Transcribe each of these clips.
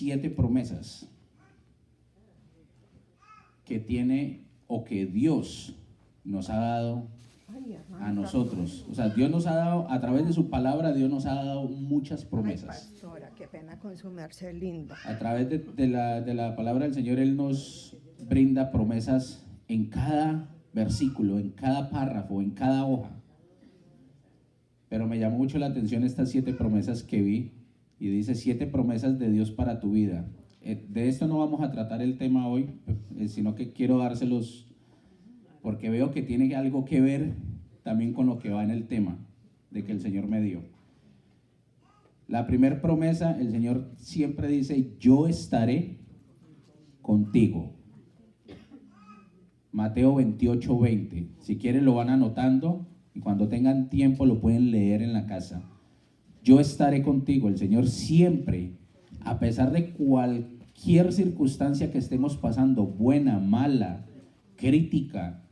7 promesas que tiene o que Dios nos ha dado a nosotros. O sea, Dios nos ha dado, a través de su palabra, Dios nos ha dado muchas promesas. Ay, pastora, qué pena con su merced linda. A través de la palabra del Señor, Él nos brinda promesas en cada versículo, en cada párrafo, en cada hoja. Pero me llamó mucho la atención estas 7 promesas que vi, y dice 7 promesas de Dios para tu vida. De esto no vamos a tratar el tema hoy, sino que quiero dárselos porque veo que tiene algo que ver también con lo que va en el tema de que el Señor me dio. La primera promesa, el Señor siempre dice, yo estaré contigo. Mateo 28:20. Si quieren lo van anotando y cuando tengan tiempo lo pueden leer en la casa. Yo estaré contigo. El Señor siempre, a pesar de cualquier circunstancia que estemos pasando, buena, mala, crítica,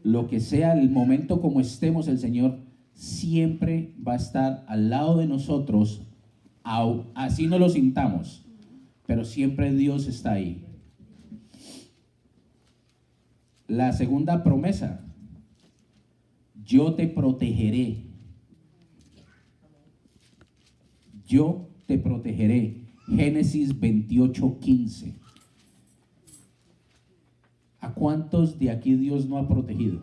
lo que sea, el momento como estemos, el Señor siempre va a estar al lado de nosotros, así no lo sintamos, pero siempre Dios está ahí. La segunda promesa, yo te protegeré. Yo te protegeré. Génesis 28:15. ¿A cuántos de aquí Dios no ha protegido?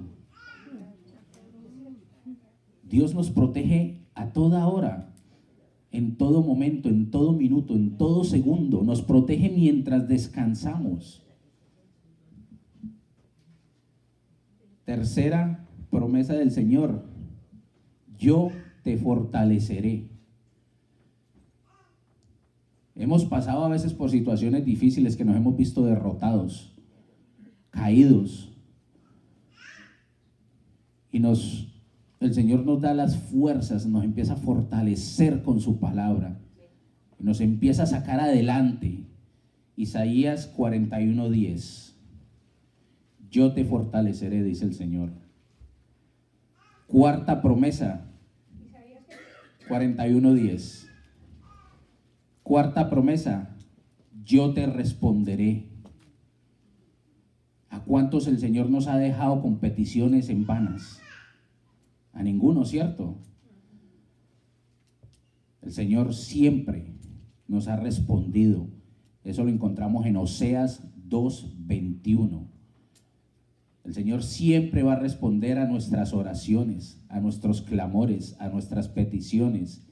Dios nos protege a toda hora, en todo momento, en todo minuto, en todo segundo. Nos protege mientras descansamos. Tercera promesa del Señor, yo te fortaleceré. Hemos pasado a veces por situaciones difíciles que nos hemos visto derrotados, caídos, y el Señor nos da las fuerzas, nos empieza a fortalecer con su palabra, nos empieza a sacar adelante. Isaías 41:10. Yo te fortaleceré, dice el Señor. Cuarta promesa, 41:10. Cuarta promesa, yo te responderé. ¿A cuántos el Señor nos ha dejado con peticiones en vanas? A ninguno, ¿cierto? El Señor siempre nos ha respondido. Eso lo encontramos en Oseas 2:21. El Señor siempre va a responder a nuestras oraciones, a nuestros clamores, a nuestras peticiones,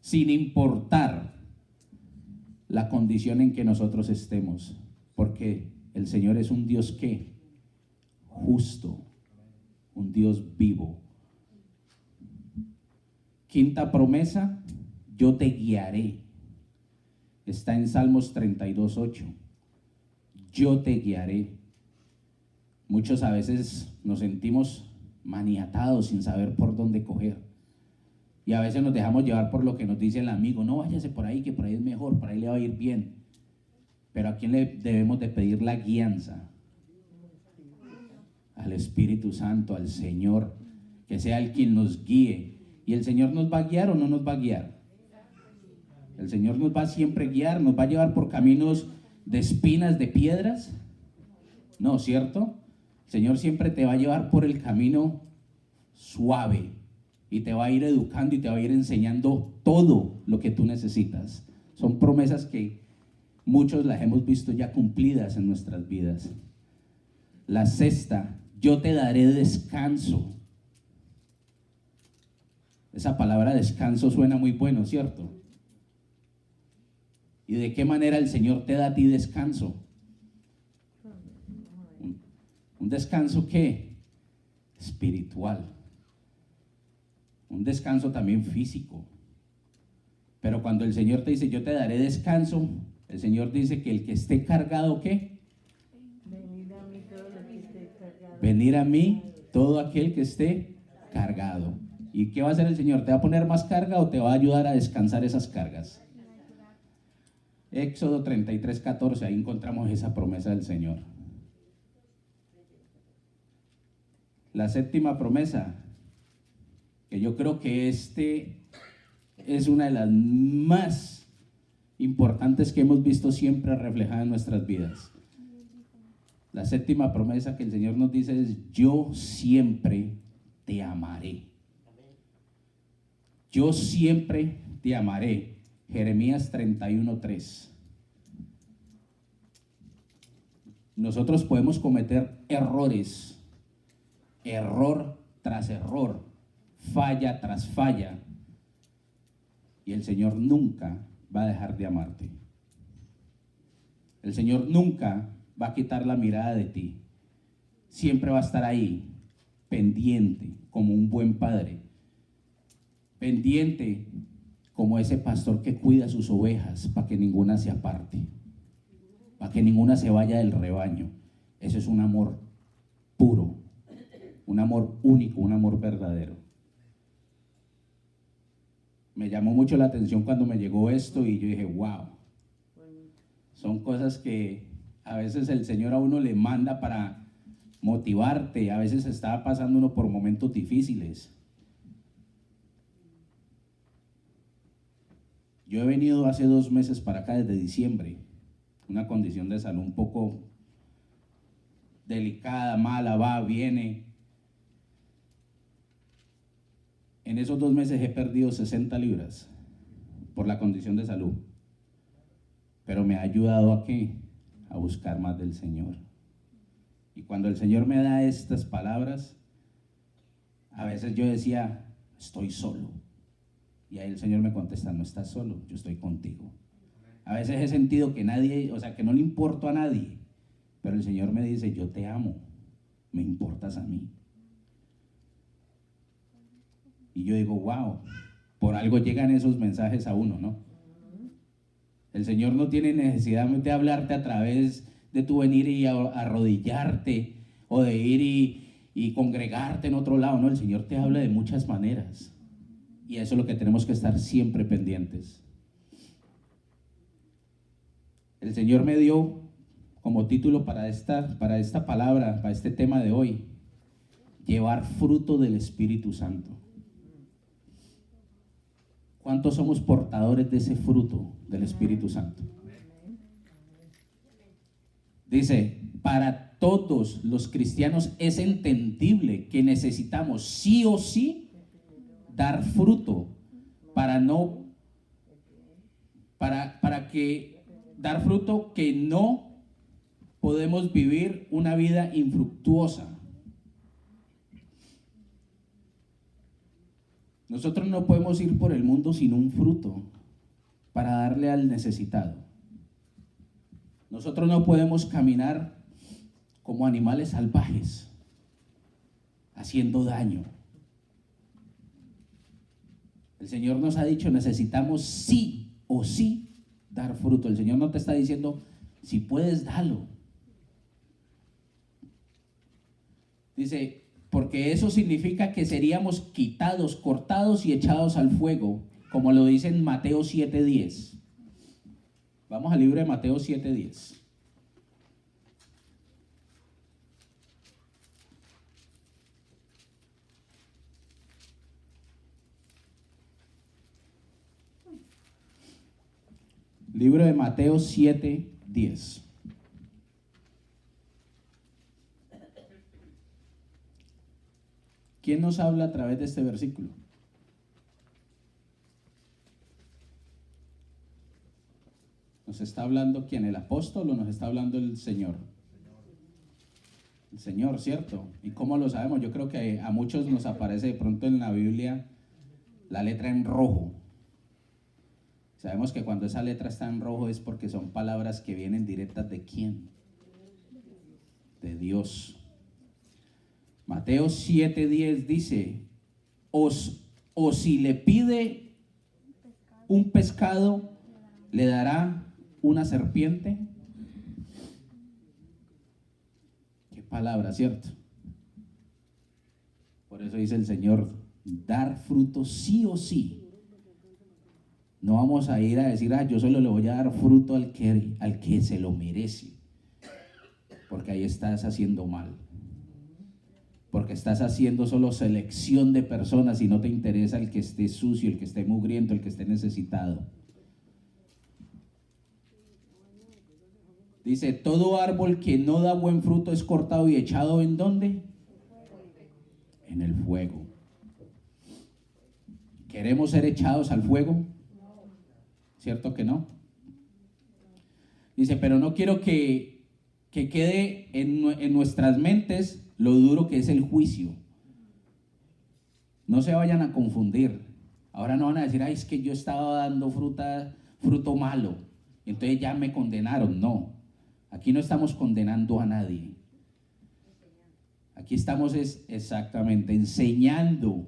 sin importar la condición en que nosotros estemos, porque el Señor es un Dios ¿qué? Justo, un Dios vivo. Quinta promesa, yo te guiaré. Está en Salmos 32:8. Yo te guiaré. Muchos a veces nos sentimos maniatados sin saber por dónde coger. Y a veces nos dejamos llevar por lo que nos dice el amigo. No, váyase por ahí, que por ahí es mejor, por ahí le va a ir bien. Pero ¿a quién le debemos de pedir la guianza? Al Espíritu Santo, al Señor, que sea el quien nos guíe. ¿Y el Señor nos va a guiar o no nos va a guiar? El Señor nos va a siempre guiar, nos va a llevar por caminos de espinas, de piedras. No, ¿cierto? El Señor siempre te va a llevar por el camino suave y te va a ir educando y te va a ir enseñando todo lo que tú necesitas. Son promesas que muchos las hemos visto ya cumplidas en nuestras vidas. La sexta, yo te daré descanso. Esa palabra descanso suena muy bueno, ¿cierto? ¿Y de qué manera el Señor te da a ti descanso? ¿Un descanso qué? Espiritual. Un descanso también físico. Pero cuando el Señor te dice, yo te daré descanso, el Señor dice que el que esté cargado, ¿qué? Venid a mí todo lo que esté cargado. Venir a mí todo aquel que esté cargado. ¿Y qué va a hacer el Señor? ¿Te va a poner más carga o te va a ayudar a descansar esas cargas? Éxodo 33:14, ahí encontramos esa promesa del Señor. La séptima promesa, que yo creo que es una de las más importantes que hemos visto siempre reflejadas en nuestras vidas. La séptima promesa que el Señor nos dice es: yo siempre te amaré. Yo siempre te amaré. Jeremías 31:3. Nosotros podemos cometer errores, error tras error, falla tras falla, y el Señor nunca va a dejar de amarte. El Señor nunca va a quitar la mirada de ti. Siempre va a estar ahí, pendiente, como un buen padre. Pendiente como ese pastor que cuida sus ovejas para que ninguna se aparte, para que ninguna se vaya del rebaño. Eso es un amor puro, un amor único, un amor verdadero. Me llamó mucho la atención cuando me llegó esto y yo dije, wow, son cosas que a veces el Señor a uno le manda para motivarte. A veces está pasando uno por momentos difíciles. Yo he venido hace 2 meses para acá desde diciembre, una condición de salud un poco delicada, mala, va, viene. En esos 2 meses he perdido 60 libras por la condición de salud, pero me ha ayudado ¿a qué? A buscar más del Señor. Y cuando el Señor me da estas palabras, a veces yo decía, estoy solo. Y ahí el Señor me contesta, no estás solo, yo estoy contigo. A veces he sentido que nadie, o sea, que no le importo a nadie, pero el Señor me dice, yo te amo, me importas a mí. Y yo digo, wow, por algo llegan esos mensajes a uno, ¿no? El Señor no tiene necesidad de hablarte a través de tu venir y arrodillarte o de ir y congregarte en otro lado, ¿no? El Señor te habla de muchas maneras. Y eso es lo que tenemos que estar siempre pendientes. El Señor me dio como título para esta palabra, para este tema de hoy, llevar fruto del Espíritu Santo. ¿Cuántos somos portadores de ese fruto del Espíritu Santo? Dice, para todos los cristianos es entendible que necesitamos sí o sí dar fruto dar fruto que no podemos vivir una vida infructuosa. Nosotros no podemos ir por el mundo sin un fruto para darle al necesitado. Nosotros no podemos caminar como animales salvajes, haciendo daño. El Señor nos ha dicho, necesitamos sí o sí dar fruto. El Señor no te está diciendo, si puedes, dalo. Dice, porque eso significa que seríamos quitados, cortados y echados al fuego, como lo dice en Mateo 7:10. Vamos al libro de Mateo 7:10. Libro de Mateo 7:10. ¿Quién nos habla a través de este versículo? ¿Nos está hablando quién? ¿El apóstol o nos está hablando el Señor? El Señor, ¿cierto? ¿Y cómo lo sabemos? Yo creo que a muchos nos aparece de pronto en la Biblia la letra en rojo. Sabemos que cuando esa letra está en rojo es porque son palabras que vienen directas ¿de quién? De Dios. Mateo 7:10 dice, o si le pide un pescado, ¿le dará una serpiente? Qué palabra, ¿cierto? Por eso dice el Señor, dar fruto sí o sí. No vamos a ir a decir, yo solo le voy a dar fruto al que se lo merece. Porque ahí estás haciendo mal. Porque estás haciendo solo selección de personas y no te interesa el que esté sucio, el que esté mugriento, el que esté necesitado. Dice, todo árbol que no da buen fruto es cortado y echado ¿en dónde? En el fuego. ¿Queremos ser echados al fuego? ¿Cierto que no? Dice, pero no quiero que quede en nuestras mentes lo duro que es el juicio. No se vayan a confundir. Ahora no van a decir, ay, es que yo estaba dando fruto malo, entonces ya me condenaron. No, aquí no estamos condenando a nadie. Aquí estamos exactamente enseñando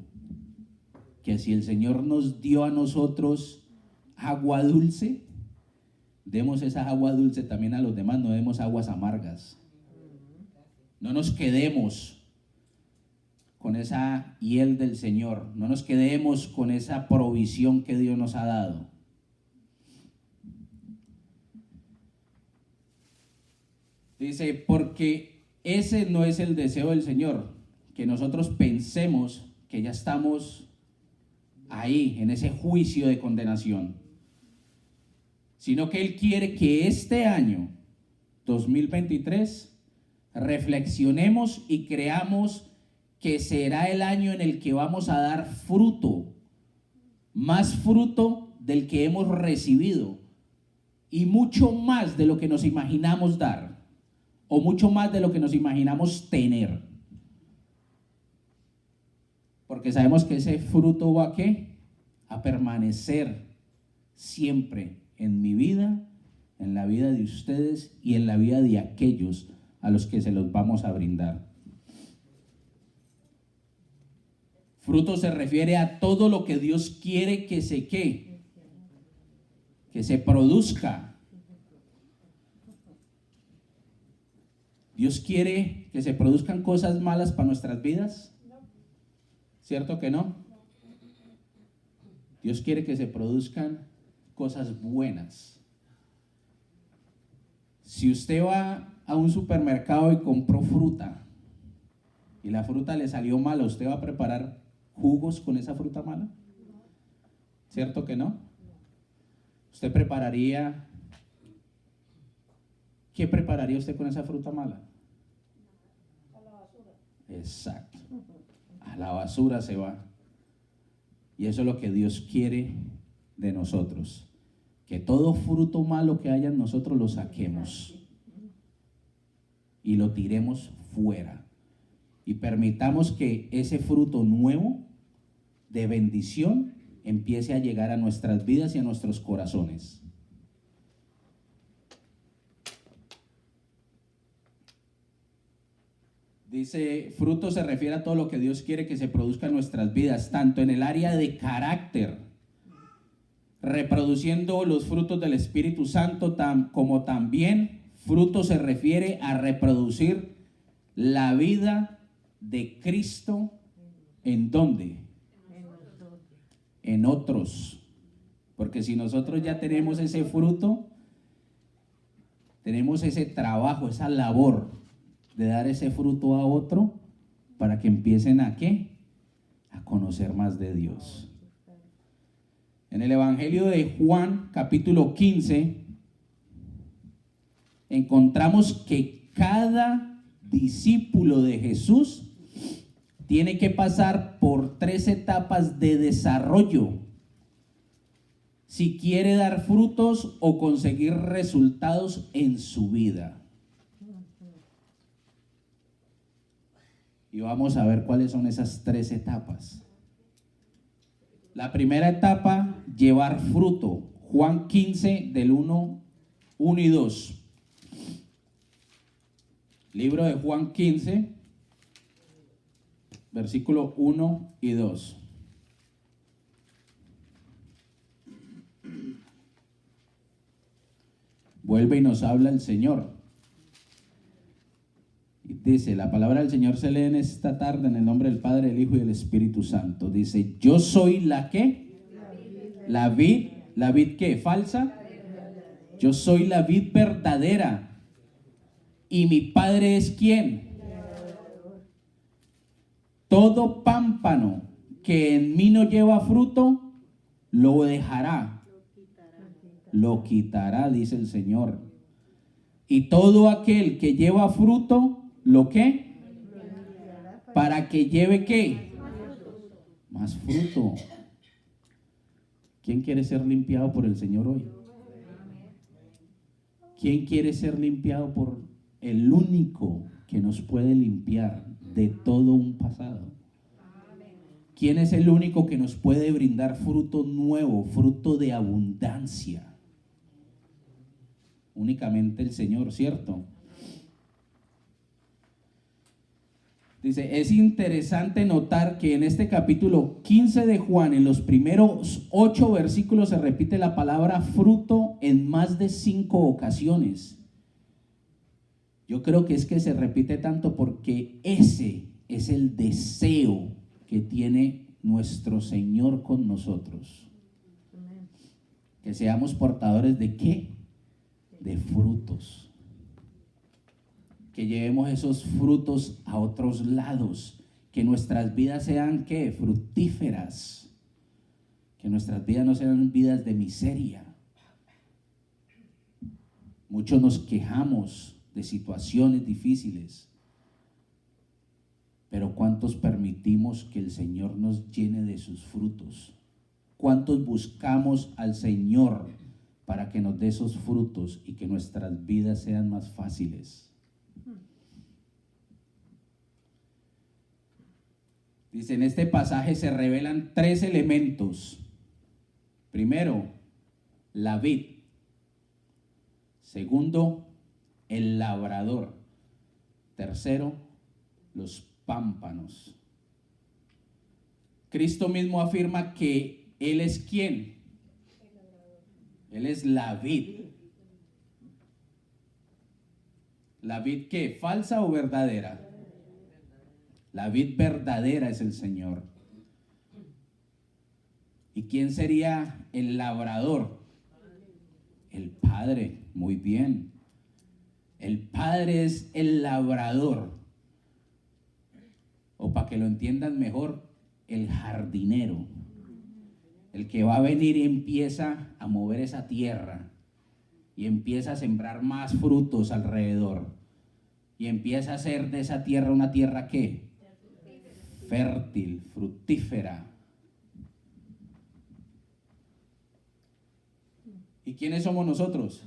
que si el Señor nos dio a nosotros agua dulce, demos esa agua dulce también a los demás, no demos aguas amargas. No nos quedemos con esa hiel del Señor, no nos quedemos con esa provisión que Dios nos ha dado. Dice, porque ese no es el deseo del Señor, que nosotros pensemos que ya estamos ahí, en ese juicio de condenación, sino que Él quiere que este año 2023 reflexionemos y creamos que será el año en el que vamos a dar fruto, más fruto del que hemos recibido y mucho más de lo que nos imaginamos dar o mucho más de lo que nos imaginamos tener. Porque sabemos que ese fruto va ¿a qué? A permanecer siempre en mi vida, en la vida de ustedes y en la vida de aquellos a los que se los vamos a brindar. Fruto se refiere a todo lo que Dios quiere que se produzca. ¿Dios quiere que se produzcan cosas malas para nuestras vidas? ¿Cierto que no? Dios quiere que se produzcan cosas buenas. Si usted va a un supermercado y compró fruta y la fruta le salió mala, ¿usted va a preparar jugos con esa fruta mala? ¿Cierto que no? ¿Usted prepararía? ¿Qué prepararía usted con esa fruta mala? A la basura. Exacto. A la basura se va. Y eso es lo que Dios quiere de nosotros. Que todo fruto malo que haya en nosotros lo saquemos y lo tiremos fuera. Y permitamos que ese fruto nuevo de bendición empiece a llegar a nuestras vidas y a nuestros corazones. Dice, fruto se refiere a todo lo que Dios quiere que se produzca en nuestras vidas, tanto en el área de carácter, reproduciendo los frutos del Espíritu Santo, como también fruto se refiere a reproducir la vida de Cristo. ¿En dónde? En otros. Porque si nosotros ya tenemos ese fruto, tenemos ese trabajo, esa labor de dar ese fruto a otro para que empiecen ¿a qué? A conocer más de Dios. En el Evangelio de Juan, capítulo 15, encontramos que cada discípulo de Jesús tiene que pasar por 3 etapas de desarrollo si quiere dar frutos o conseguir resultados en su vida. Y vamos a ver cuáles son esas 3 etapas. La primera etapa, llevar fruto. Juan 15, del 1 y 2. Libro de Juan 15, versículo 1 y 2. Vuelve y nos habla el Señor. Y dice, la palabra del Señor se lee en esta tarde en el nombre del Padre, del Hijo y del Espíritu Santo. Dice, yo soy la ¿qué? La vid. ¿La vid qué? ¿Falsa? Yo soy la vid verdadera. ¿Y mi Padre es quién? Todo pámpano que en mí no lleva fruto, lo dejará. Lo quitará, dice el Señor. Y todo aquel que lleva fruto, ¿lo qué? Para que lleve ¿qué? Más fruto. ¿Quién quiere ser limpiado por el Señor hoy? ¿Quién quiere ser limpiado por el único que nos puede limpiar de todo un pasado? ¿Quién es el único que nos puede brindar fruto nuevo, fruto de abundancia? Únicamente el Señor, ¿cierto? Dice, es interesante notar que en este capítulo 15 de Juan, en los primeros 8 versículos, se repite la palabra fruto en más de 5 ocasiones. Yo creo que es que se repite tanto porque ese es el deseo que tiene nuestro Señor con nosotros. Que seamos portadores ¿de qué? De frutos. Que llevemos esos frutos a otros lados, que nuestras vidas sean ¿qué? Fructíferas, que nuestras vidas no sean vidas de miseria. Muchos nos quejamos de situaciones difíciles, pero ¿cuántos permitimos que el Señor nos llene de sus frutos? ¿Cuántos buscamos al Señor para que nos dé esos frutos y que nuestras vidas sean más fáciles? Dice, en este pasaje se revelan 3 elementos. Primero, la vid. Segundo, el labrador. Tercero, los pámpanos. Cristo mismo afirma que Él es ¿quién? Él es la vid. ¿La vid qué? ¿Falsa o verdadera? La vid verdadera es el Señor. ¿Y quién sería el labrador? El Padre. Muy bien. El Padre es el labrador. O para que lo entiendan mejor, el jardinero. El que va a venir y empieza a mover esa tierra. Y empieza a sembrar más frutos alrededor. Y empieza a hacer de esa tierra una tierra ¿qué? Fértil, fructífera. ¿Y quiénes somos nosotros?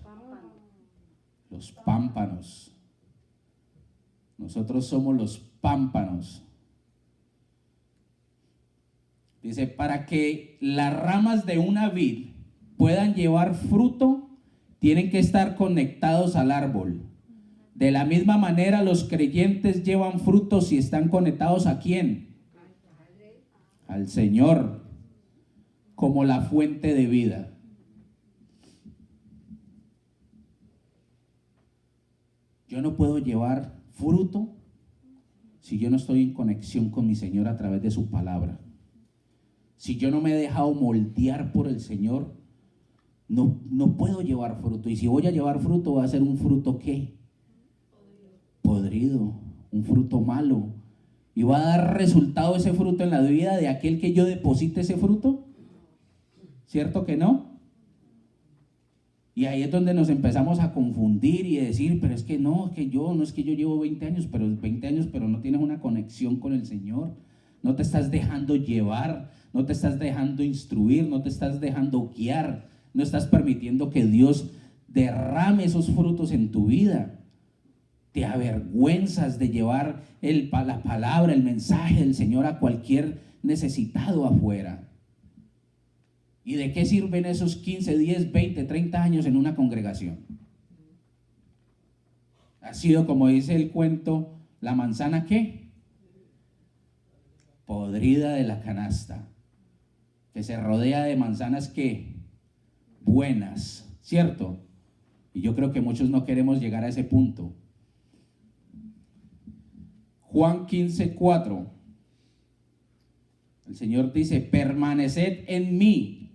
Los pámpanos. Nosotros somos los pámpanos. Dice, para que las ramas de una vid puedan llevar fruto, tienen que estar conectados al árbol. De la misma manera, los creyentes llevan frutos si están conectados ¿a quién? Al Señor, como la fuente de vida. Yo no puedo llevar fruto si yo no estoy en conexión con mi Señor a través de su palabra. Si yo no me he dejado moldear por el Señor, no puedo llevar fruto. Y si voy a llevar fruto, va a ser un fruto ¿qué? Podrido, un fruto malo. ¿Y va a dar resultado ese fruto en la vida de aquel que yo deposite ese fruto? ¿Cierto que no? Y ahí es donde nos empezamos a confundir y a decir, pero es que no es que yo llevo 20 años, pero no tienes una conexión con el Señor. No te estás dejando llevar, no te estás dejando instruir, no te estás dejando guiar, no estás permitiendo que Dios derrame esos frutos en tu vida. Te avergüenzas de llevar la palabra, el mensaje del Señor a cualquier necesitado afuera. ¿Y de qué sirven esos 15, 10, 20, 30 años en una congregación? Ha sido, como dice el cuento, la manzana ¿qué? Podrida de la canasta, que se rodea de manzanas ¿qué? Buenas, ¿cierto? Y yo creo que muchos no queremos llegar a ese punto. Juan 15:4. El Señor dice, permaneced en mí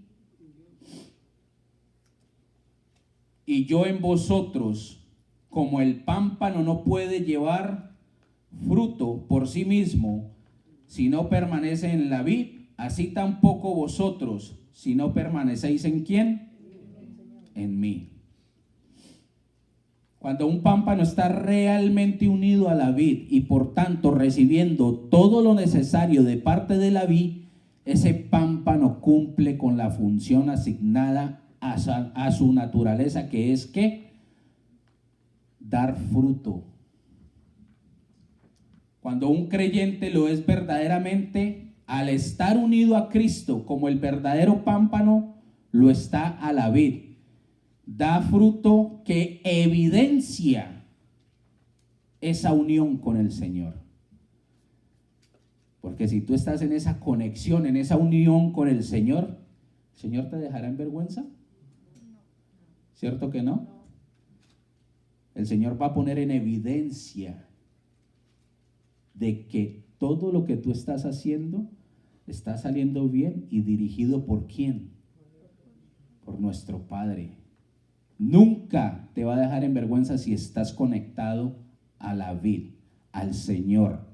y yo en vosotros, como el pámpano no puede llevar fruto por sí mismo si no permanece en la vid, así tampoco vosotros si no permanecéis en ¿quién? En mí. Cuando un pámpano está realmente unido a la vid y por tanto recibiendo todo lo necesario de parte de la vid, ese pámpano cumple con la función asignada a su naturaleza, que es ¿qué? Dar fruto. Cuando un creyente lo es verdaderamente, al estar unido a Cristo como el verdadero pámpano, lo está a la vid. Da fruto que evidencia esa unión con el Señor. Porque si tú estás en esa conexión, en esa unión con el Señor te dejará en vergüenza. ¿Cierto que no? El Señor va a poner en evidencia de que todo lo que tú estás haciendo está saliendo bien y dirigido ¿por quién? Por nuestro Padre. Nunca te va a dejar en vergüenza si estás conectado a la vid, al Señor,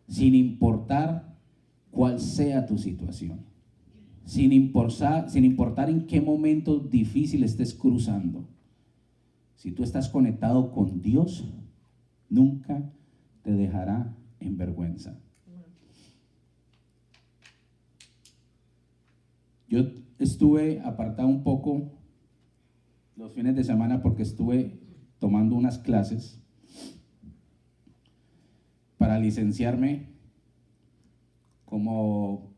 sin importar cuál sea tu situación, sin importar en qué momento difícil estés cruzando. Si tú estás conectado con Dios, nunca te dejará en vergüenza. Yo estuve apartado un poco los fines de semana porque estuve tomando unas clases para licenciarme como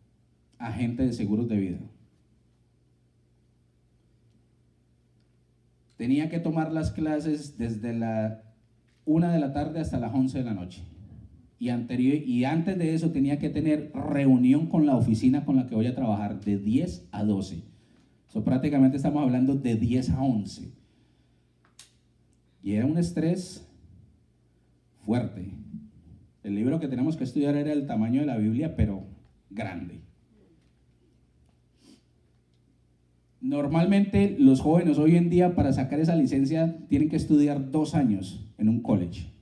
agente de seguros de vida. Tenía que tomar las clases desde la 1 de la tarde hasta las 11 de la noche. Y antes de eso tenía que tener reunión con la oficina con la que voy a trabajar de 10 a 12. Prácticamente estamos hablando de 10 a 11. Y era un estrés fuerte. El libro que tenemos que estudiar era el tamaño de la Biblia, pero grande. Normalmente los jóvenes hoy en día para sacar esa licencia tienen que estudiar 2 años en un college.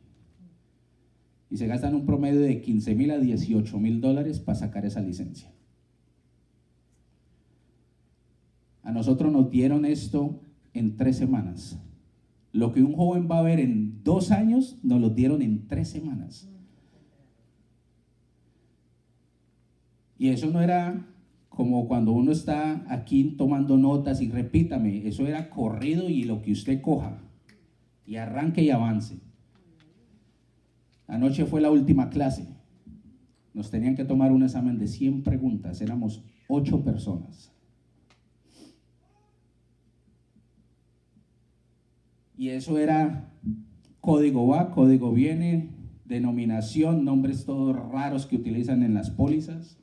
Y se gastan un promedio de $15,000 a $18,000 para sacar esa licencia. A nosotros nos dieron esto en 3 semanas. Lo que un joven va a ver en 2 años, nos lo dieron en 3 semanas. Y eso no era como cuando uno está aquí tomando notas y repítame, eso era corrido y lo que usted coja, y arranque y avance. Anoche fue la última clase. Nos tenían que tomar un examen de 100 preguntas, éramos 8 personas. Y eso era código va, código viene, denominación, nombres todos raros que utilizan en las pólizas.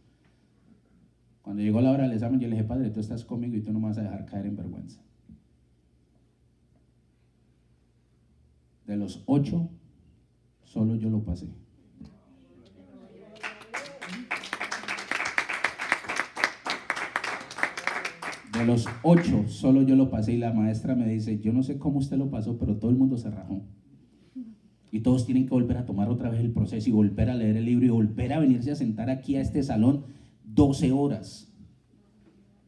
Cuando llegó la hora del examen, yo le dije, Padre, tú estás conmigo y tú no me vas a dejar caer en vergüenza. De los 8, solo yo lo pasé. De los 8, solo yo lo pasé y la maestra me dice, yo no sé cómo usted lo pasó, pero todo el mundo se rajó. Y todos tienen que volver a tomar otra vez el proceso y volver a leer el libro y volver a venirse a sentar aquí a este salón 12 horas.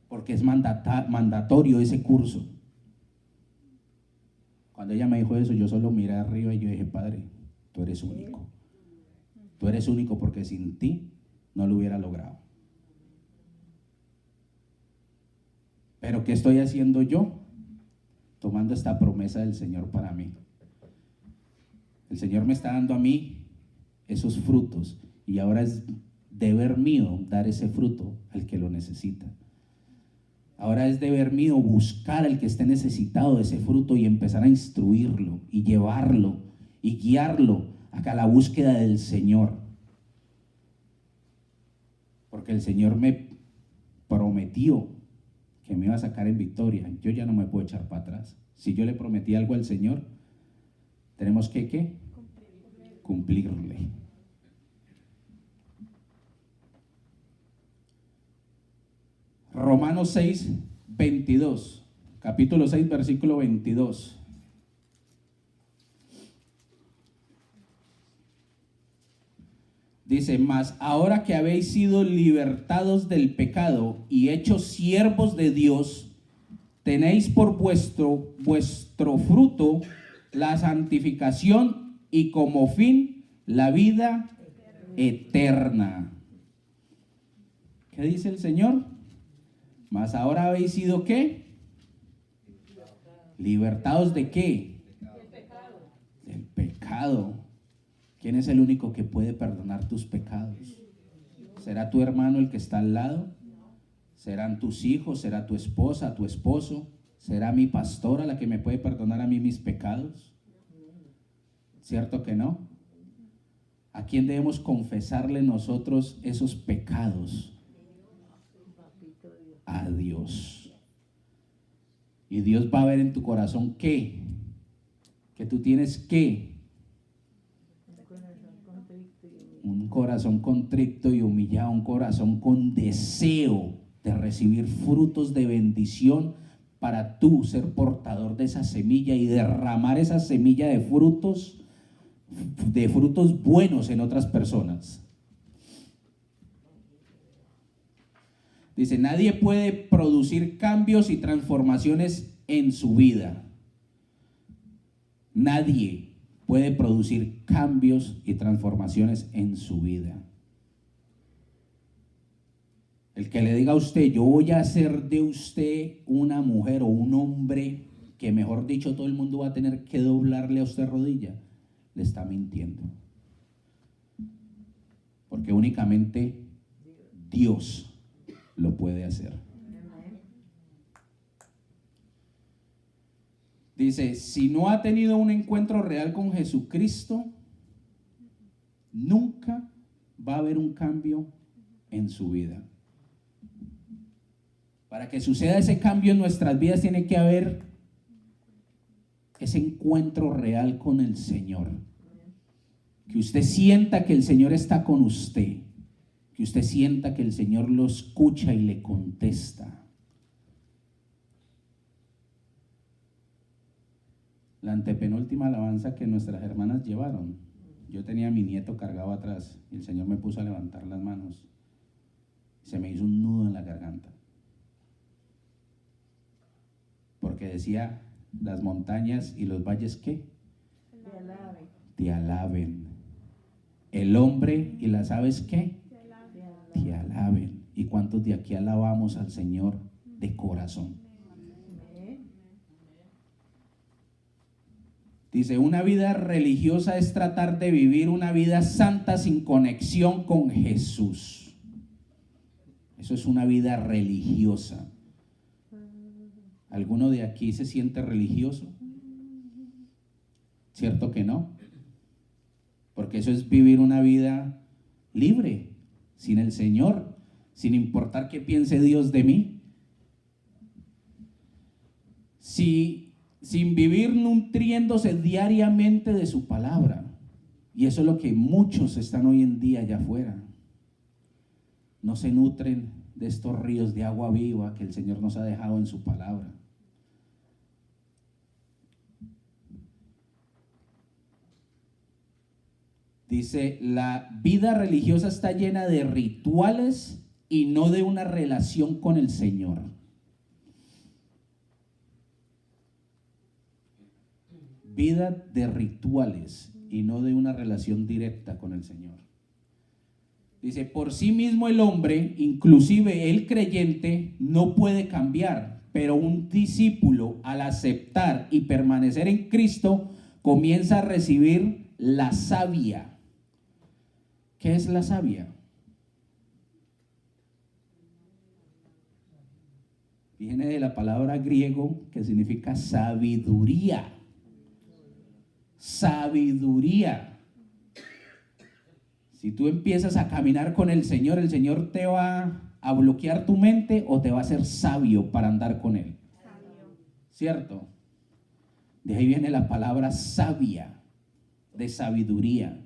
Porque es mandatorio ese curso. Cuando ella me dijo eso, yo solo miré arriba y yo dije, Padre, tú eres único. Tú eres único porque sin ti no lo hubiera logrado. Pero ¿qué estoy haciendo yo? Tomando esta promesa del Señor para mí. El Señor me está dando a mí esos frutos y ahora es deber mío dar ese fruto al que lo necesita. Ahora es deber mío buscar al que esté necesitado de ese fruto y empezar a instruirlo y llevarlo y guiarlo a la búsqueda del Señor. Porque el Señor me prometió que me iba a sacar en victoria. Yo ya no me puedo echar para atrás. Si yo le prometí algo al Señor, tenemos que ¿qué? Cumplirle. Romanos 6, 22. Capítulo 6, versículo 22. Dice, mas ahora que habéis sido libertados del pecado y hechos siervos de Dios, tenéis por vuestro fruto la santificación y como fin la vida eterna. ¿Qué dice el Señor? Mas ahora habéis sido ¿qué? ¿Libertados de qué? Del pecado. ¿Quién es el único que puede perdonar tus pecados? ¿Será tu hermano el que está al lado? ¿Serán tus hijos? ¿Será tu esposa, tu esposo? ¿Será mi pastora la que me puede perdonar a mí mis pecados? ¿Cierto que no? ¿A quién debemos confesarle nosotros esos pecados? A Dios. Y Dios va a ver en tu corazón ¿qué? Que tú tienes ¿qué? Un corazón contrito y humillado, un corazón con deseo de recibir frutos de bendición para tú ser portador de esa semilla y derramar esa semilla de frutos buenos en otras personas. Dice, nadie puede producir cambios y transformaciones en su vida. Nadie puede producir cambios y transformaciones en su vida. El que le diga a usted, yo voy a hacer de usted una mujer o un hombre que, mejor dicho, todo el mundo va a tener que doblarle a usted rodilla, le está mintiendo. Porque únicamente Dios lo puede hacer. Dice, si no ha tenido un encuentro real con Jesucristo, nunca va a haber un cambio en su vida. Para que suceda ese cambio en nuestras vidas tiene que haber ese encuentro real con el Señor. Que usted sienta que el Señor está con usted. Que usted sienta que el Señor lo escucha y le contesta. La antepenúltima alabanza que nuestras hermanas llevaron, yo tenía a mi nieto cargado atrás y el Señor me puso a levantar las manos. Se me hizo un nudo en la garganta. Porque decía, las montañas y los valles, ¿qué? Te alaben. Te alaben. El hombre y las aves, ¿qué? Te alaben. ¿Y cuántos de aquí alabamos al Señor de corazón? Dice, una vida religiosa es tratar de vivir una vida santa sin conexión con Jesús. Eso es una vida religiosa. ¿Alguno de aquí se siente religioso? ¿Cierto que no? Porque eso es vivir una vida libre, sin el Señor, sin importar qué piense Dios de mí. Sin vivir nutriéndose diariamente de su palabra. Y eso es lo que muchos están hoy en día allá afuera. No se nutren de estos ríos de agua viva que el Señor nos ha dejado en su palabra. Dice, la vida religiosa está llena de rituales y no de una relación con el Señor. Vida de rituales y no de una relación directa con el Señor. Dice, por sí mismo el hombre, inclusive el creyente, no puede cambiar, pero un discípulo al aceptar y permanecer en Cristo comienza a recibir la savia. ¿Qué es la savia? Viene de la palabra griego que significa sabiduría. Sabiduría. Si tú empiezas a caminar con el Señor te va a bloquear tu mente o te va a hacer sabio para andar con Él. ¿Cierto? De ahí viene la palabra sabia, de sabiduría.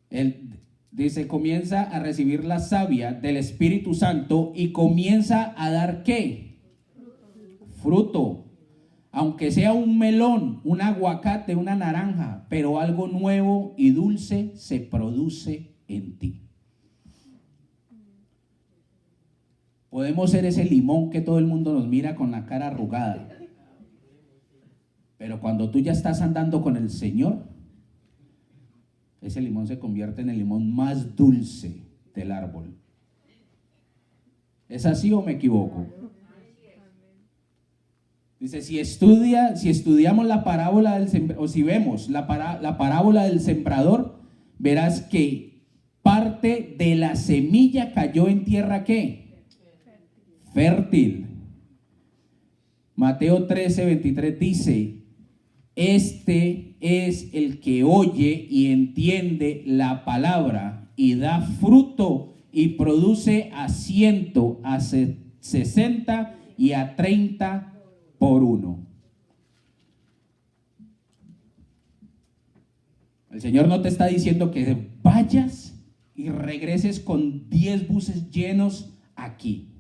Él dice, comienza a recibir la savia del Espíritu Santo y comienza a dar ¿qué? Fruto. Aunque sea un melón, un aguacate, una naranja, pero algo nuevo y dulce se produce en ti. Podemos ser ese limón que todo el mundo nos mira con la cara arrugada, Pero cuando tú ya estás andando con el Señor, ese limón se convierte en el limón más dulce del árbol. ¿Es así o me equivoco? Dice, si estudiamos la parábola del sembrador, o si vemos la parábola del sembrador, verás que parte de la semilla cayó en tierra, ¿qué? Fértil. Mateo 13:23 dice, este es el que oye y entiende la palabra y da fruto y produce a 100, a 60 y a 30 por uno. El Señor no te está diciendo que vayas y regreses con 10 buses llenos aquí.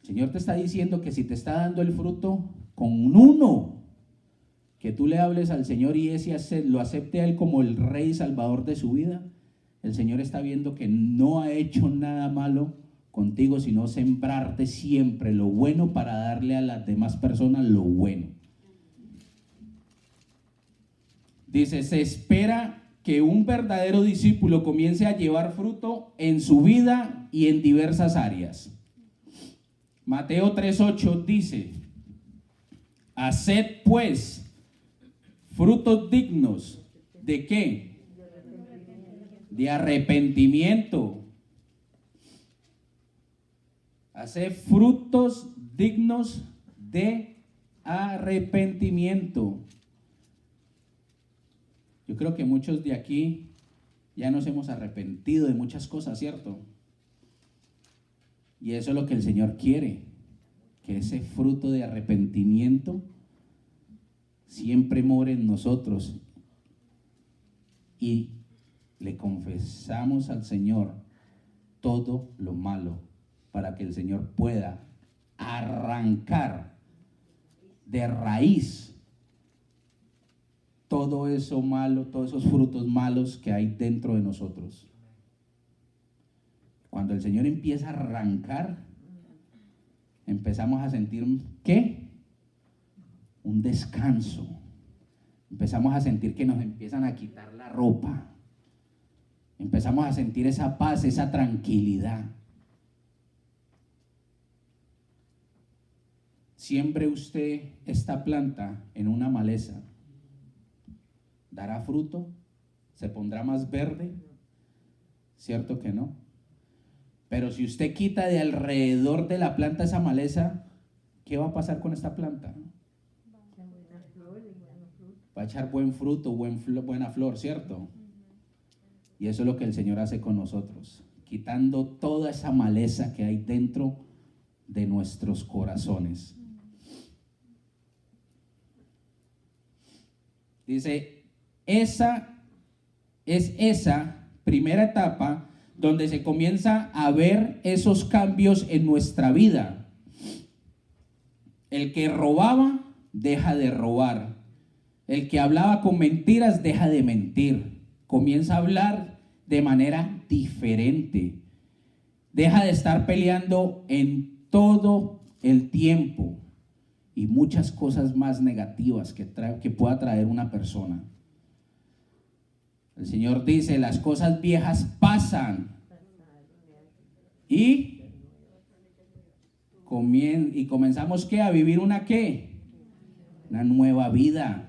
El Señor te está diciendo que si te está dando el fruto, con uno, que tú le hables al Señor y ese lo acepte a Él como el Rey y Salvador de su vida, el Señor está viendo que no ha hecho nada malo contigo, sino sembrarte siempre lo bueno para darle a las demás personas lo bueno. Dice, se espera que un verdadero discípulo comience a llevar fruto en su vida y en diversas áreas. Mateo 3:8 dice, haced pues frutos dignos, ¿de qué? De arrepentimiento. Haced frutos dignos de arrepentimiento. Yo creo que muchos de aquí ya nos hemos arrepentido de muchas cosas, ¿cierto? Y eso es lo que el Señor quiere, que ese fruto de arrepentimiento siempre more en nosotros y le confesamos al Señor todo lo malo para que el Señor pueda arrancar de raíz todo eso malo, todos esos frutos malos que hay dentro de nosotros. Cuando el Señor empieza a arrancar, empezamos a sentir, ¿qué? Un descanso. Empezamos a sentir que nos empiezan a quitar la ropa. Empezamos a sentir esa paz, esa tranquilidad. Siembre usted esta planta en una maleza. ¿Dará fruto? ¿Se pondrá más verde? ¿Cierto que no? Pero si usted quita de alrededor de la planta esa maleza, ¿qué va a pasar con esta planta? Va a echar buen fruto, buena flor, ¿cierto? Y eso es lo que el Señor hace con nosotros, quitando toda esa maleza que hay dentro de nuestros corazones. Dice, esa primera etapa donde se comienza a ver esos cambios en nuestra vida. El que robaba, deja de robar. El que hablaba con mentiras, deja de mentir. Comienza a hablar de manera diferente. Deja de estar peleando en todo el tiempo y muchas cosas más negativas que pueda traer una persona. El Señor dice, las cosas viejas pasan y comenzamos ¿qué? A vivir una ¿qué? Una nueva vida.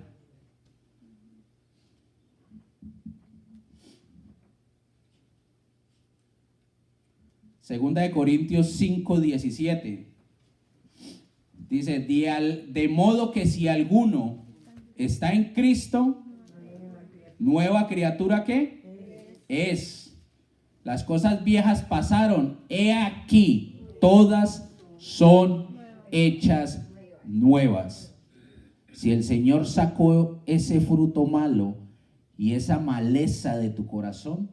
Segunda de Corintios 5:17 dice, de modo que si alguno está en Cristo, nueva criatura ¿qué? Es. Las cosas viejas pasaron, he aquí, todas son hechas nuevas. Si el Señor sacó ese fruto malo y esa maleza de tu corazón,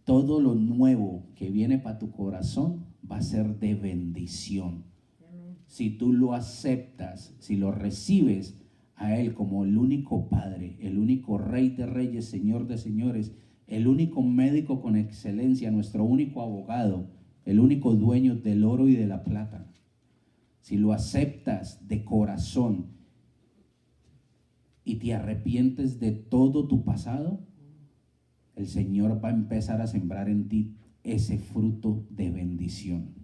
todo lo nuevo que viene para tu corazón va a ser de bendición. Si tú lo aceptas, si lo recibes a Él como el único Padre, el único Rey de Reyes, Señor de Señores, el único médico con excelencia, nuestro único abogado, el único dueño del oro y de la plata. Si lo aceptas de corazón y te arrepientes de todo tu pasado, el Señor va a empezar a sembrar en ti ese fruto de bendición.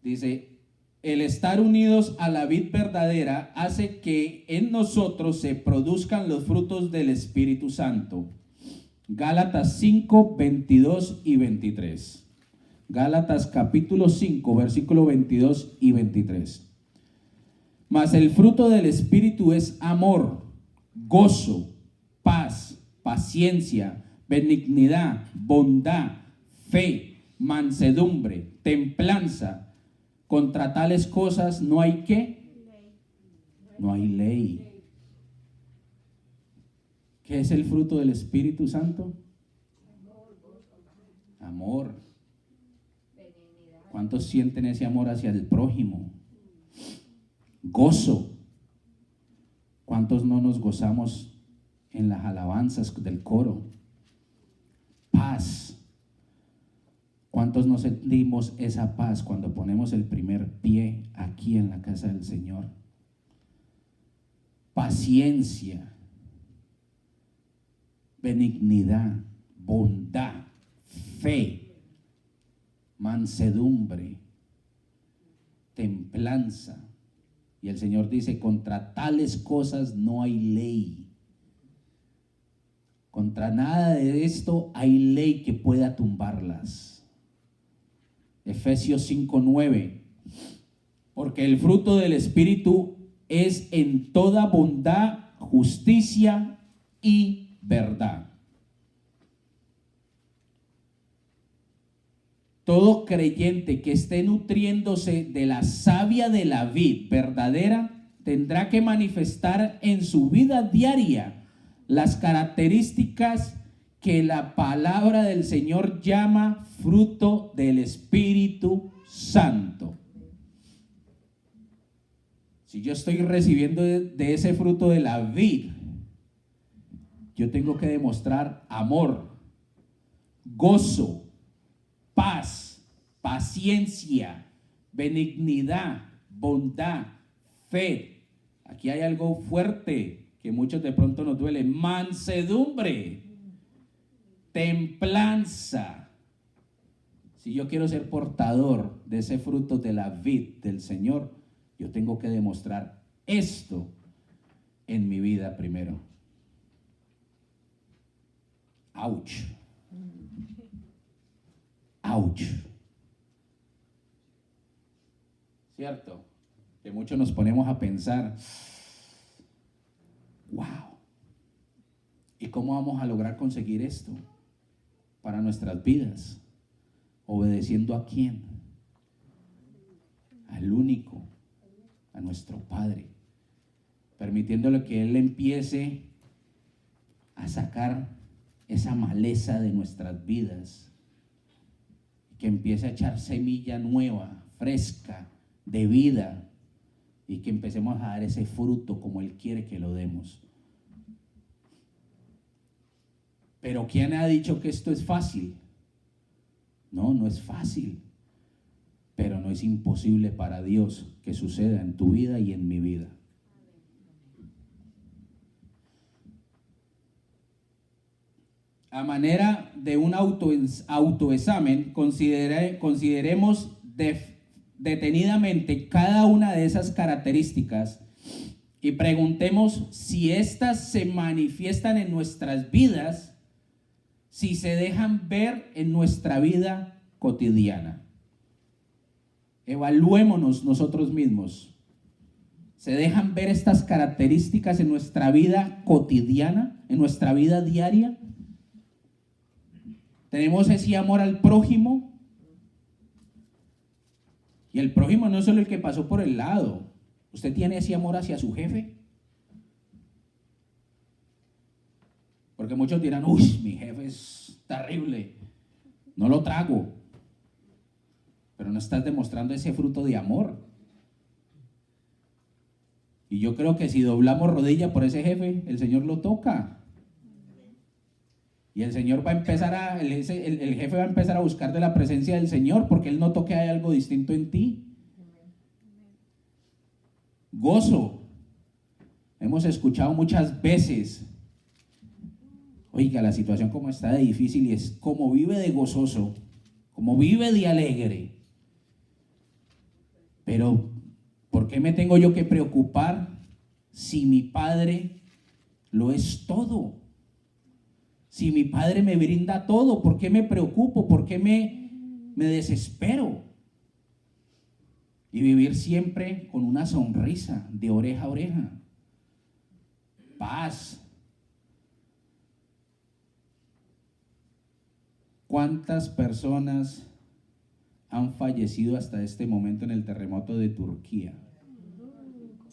Dice, el estar unidos a la vid verdadera hace que en nosotros se produzcan los frutos del Espíritu Santo. Gálatas 5, 22 y 23. Gálatas capítulo 5, versículo 22 y 23. Mas el fruto del Espíritu es amor, gozo, paz, paciencia, benignidad, bondad, fe, mansedumbre, templanza. Contra tales cosas no hay ¿qué? No hay ley. ¿Qué es el fruto del Espíritu Santo? Amor. ¿Cuántos sienten ese amor hacia el prójimo? Gozo. ¿Cuántos no nos gozamos en las alabanzas del coro? Paz. ¿Cuántos no sentimos esa paz cuando ponemos el primer pie aquí en la casa del Señor? Paciencia, benignidad, bondad, fe, mansedumbre, templanza. Y el Señor dice, contra tales cosas no hay ley. Contra nada de esto hay ley que pueda tumbarlas. Efesios 5:9. Porque el fruto del Espíritu es en toda bondad, justicia y verdad. Todo creyente que esté nutriéndose de la savia de la vid verdadera tendrá que manifestar en su vida diaria las características que la palabra del Señor llama fruto del Espíritu Santo. Si yo estoy recibiendo de ese fruto de la vid, yo tengo que demostrar amor, gozo, paz, paciencia, benignidad, bondad, fe. Aquí hay algo fuerte que muchos de pronto nos duele: mansedumbre, templanza. Si yo quiero ser portador de ese fruto de la vid del Señor, yo tengo que demostrar esto en mi vida primero. Ouch. Ouch. ¿Cierto? Que muchos nos ponemos a pensar, wow, ¿y cómo vamos a lograr conseguir esto para nuestras vidas? ¿Obedeciendo a quién? Al único, a nuestro Padre, permitiéndole que Él empiece a sacar esa maleza de nuestras vidas, que empiece a echar semilla nueva, fresca, de vida, y que empecemos a dar ese fruto como Él quiere que lo demos. Pero ¿quién ha dicho que esto es fácil? No, no es fácil, pero no es imposible para Dios que suceda en tu vida y en mi vida. A manera de un autoexamen, consideremos detenidamente cada una de esas características y preguntemos si éstas se manifiestan en nuestras vidas, si se dejan ver en nuestra vida cotidiana. Evaluémonos nosotros mismos. ¿Se dejan ver estas características en nuestra vida cotidiana, en nuestra vida diaria? ¿Tenemos ese amor al prójimo? Y el prójimo no es solo el que pasó por el lado. ¿Usted tiene ese amor hacia su jefe? Porque muchos dirán, uy, mi jefe es terrible, no lo trago. Pero no estás demostrando ese fruto de amor. Y yo creo que si doblamos rodilla por ese jefe, el Señor lo toca. Y el Señor va a empezar el jefe va a empezar a buscar de la presencia del Señor, porque Él notó que hay algo distinto en ti. Gozo. Hay hemos escuchado muchas veces, oiga, la situación como está de difícil y es como vive de gozoso, como vive de alegre. Pero, ¿por qué me tengo yo que preocupar si mi Padre lo es todo? Si mi Padre me brinda todo, ¿por qué me preocupo? ¿Por qué me desespero? Y vivir siempre con una sonrisa de oreja a oreja. Paz. ¿Cuántas personas han fallecido hasta este momento en el terremoto de Turquía?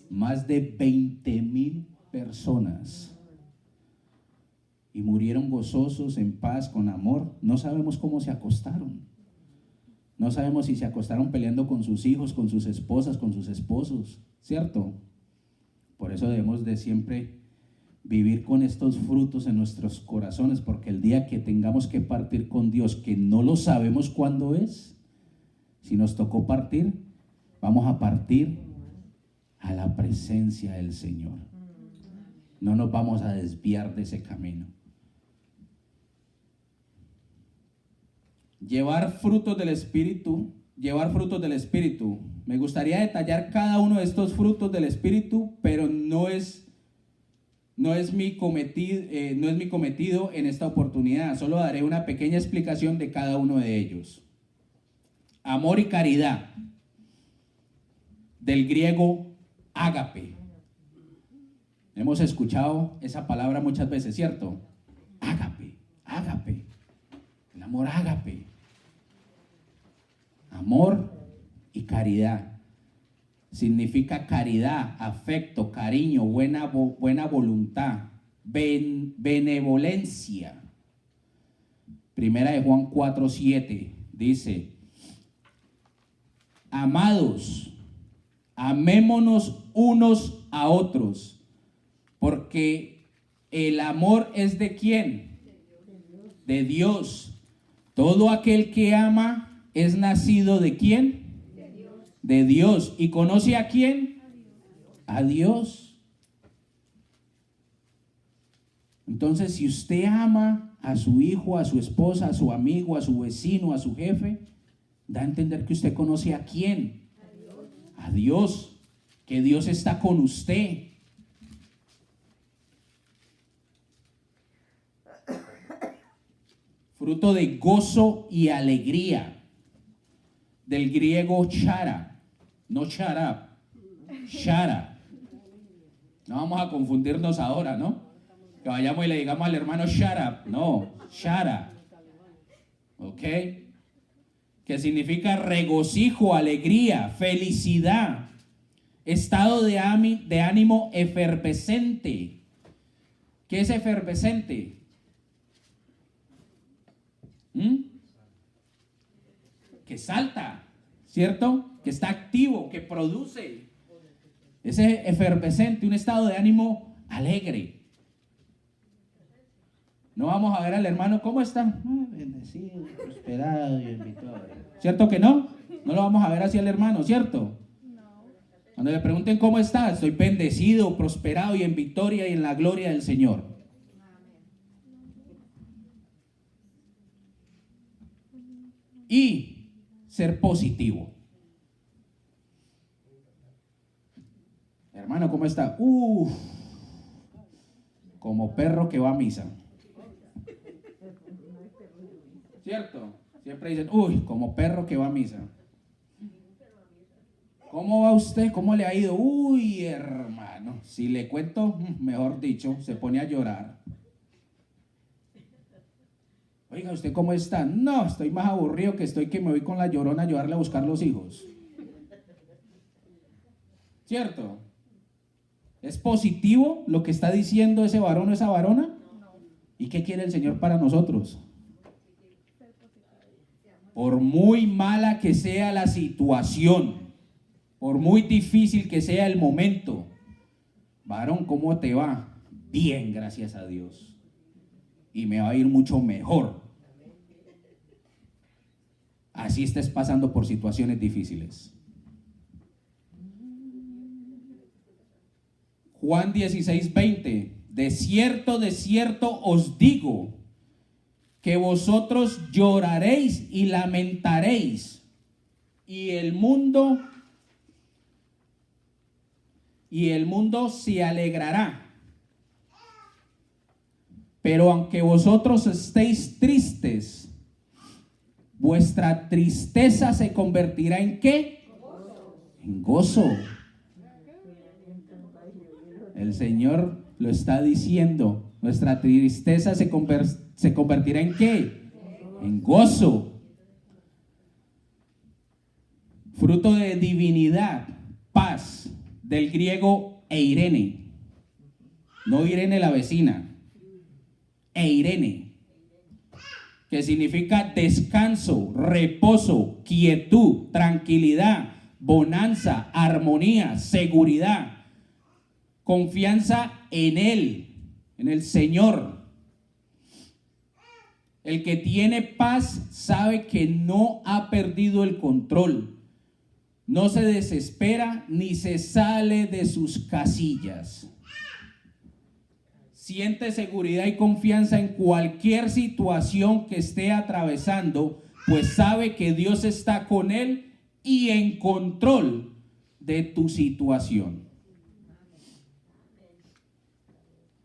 Más de 20,000 personas. Y murieron gozosos, en paz, con amor. No sabemos cómo se acostaron. No sabemos si se acostaron peleando con sus hijos, con sus esposas, con sus esposos, ¿cierto? Por eso debemos de siempre vivir con estos frutos en nuestros corazones, porque el día que tengamos que partir con Dios, que no lo sabemos cuándo es, si nos tocó partir, vamos a partir a la presencia del Señor. No nos vamos a desviar de ese camino. Llevar frutos del Espíritu. Me gustaría detallar cada uno de estos frutos del Espíritu, pero no es mi cometido en esta oportunidad. Solo daré una pequeña explicación de cada uno de ellos. Amor y caridad, del griego ágape. Hemos escuchado esa palabra muchas veces, ¿cierto? Ágape, ágape, el amor ágape. Amor y caridad. Significa caridad, afecto, cariño, buena voluntad, benevolencia. Primera de Juan 4:7 dice: amados, amémonos unos a otros, porque el amor es ¿de quién? De Dios. Todo aquel que ama es nacido ¿de quién? De Dios. ¿Y conoce a quién? A Dios. Entonces, si usted ama a su hijo, a su esposa, a su amigo, a su vecino, a su jefe, da a entender que usted conoce a quién. A Dios. Que Dios está con usted. Fruto de gozo y alegría, del griego chara, no charab, chara. No vamos a confundirnos ahora, ¿no? Que vayamos y le digamos al hermano charab, no, chara, ¿ok? Que significa regocijo, alegría, felicidad, estado de ánimo efervescente. ¿Qué es efervescente? Que salta, ¿cierto? Que está activo, que produce. Ese efervescente, un estado de ánimo alegre. No vamos a ver al hermano, ¿cómo está? Bendecido, prosperado y en victoria. ¿Cierto que no? No lo vamos a ver así al hermano, ¿cierto? Cuando le pregunten cómo está, estoy bendecido, prosperado y en victoria y en la gloria del Señor. Y ser positivo. Hermano, ¿cómo está? Como perro que va a misa. ¿Cierto? Siempre dicen, como perro que va a misa. ¿Cómo va usted? ¿Cómo le ha ido? Hermano, si le cuento, mejor dicho, se pone a llorar. Oiga, ¿usted cómo está? No, estoy más aburrido que me voy con la Llorona a ayudarle a buscar los hijos. ¿Cierto? ¿Es positivo lo que está diciendo ese varón o esa varona? ¿Y qué quiere el Señor para nosotros? Por muy mala que sea la situación, por muy difícil que sea el momento, varón, ¿cómo te va? Bien, gracias a Dios. Y me va a ir mucho mejor. Así estés pasando por situaciones difíciles. Juan 16:20. De cierto os digo, que vosotros lloraréis y lamentaréis, y el mundo se alegrará. Pero aunque vosotros estéis tristes, vuestra tristeza se convertirá ¿en qué? En gozo. El Señor lo está diciendo. Nuestra tristeza se convertirá ¿en qué? En gozo. Fruto de divinidad, paz, del griego eirene. No Irene la vecina. Eirene, que significa descanso, reposo, quietud, tranquilidad, bonanza, armonía, seguridad, confianza en Él, en el Señor. El que tiene paz sabe que no ha perdido el control, no se desespera ni se sale de sus casillas. Siente seguridad y confianza en cualquier situación que esté atravesando, pues sabe que Dios está con él y en control de tu situación.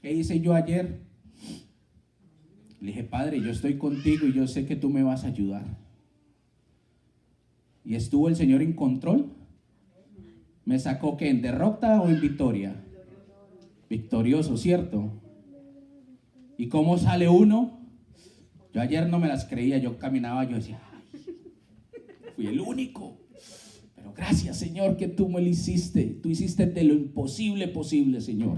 ¿Qué hice yo ayer? Le dije, Padre, yo estoy contigo y yo sé que tú me vas a ayudar. ¿Y estuvo el Señor en control? ¿Me sacó qué? ¿En derrota o en victoria? Victorioso, ¿cierto? ¿Y cómo sale uno? Yo ayer no me las creía, yo caminaba, yo decía, ay, fui el único. Pero gracias, Señor, que tú me lo hiciste. Tú hiciste de lo imposible posible, Señor.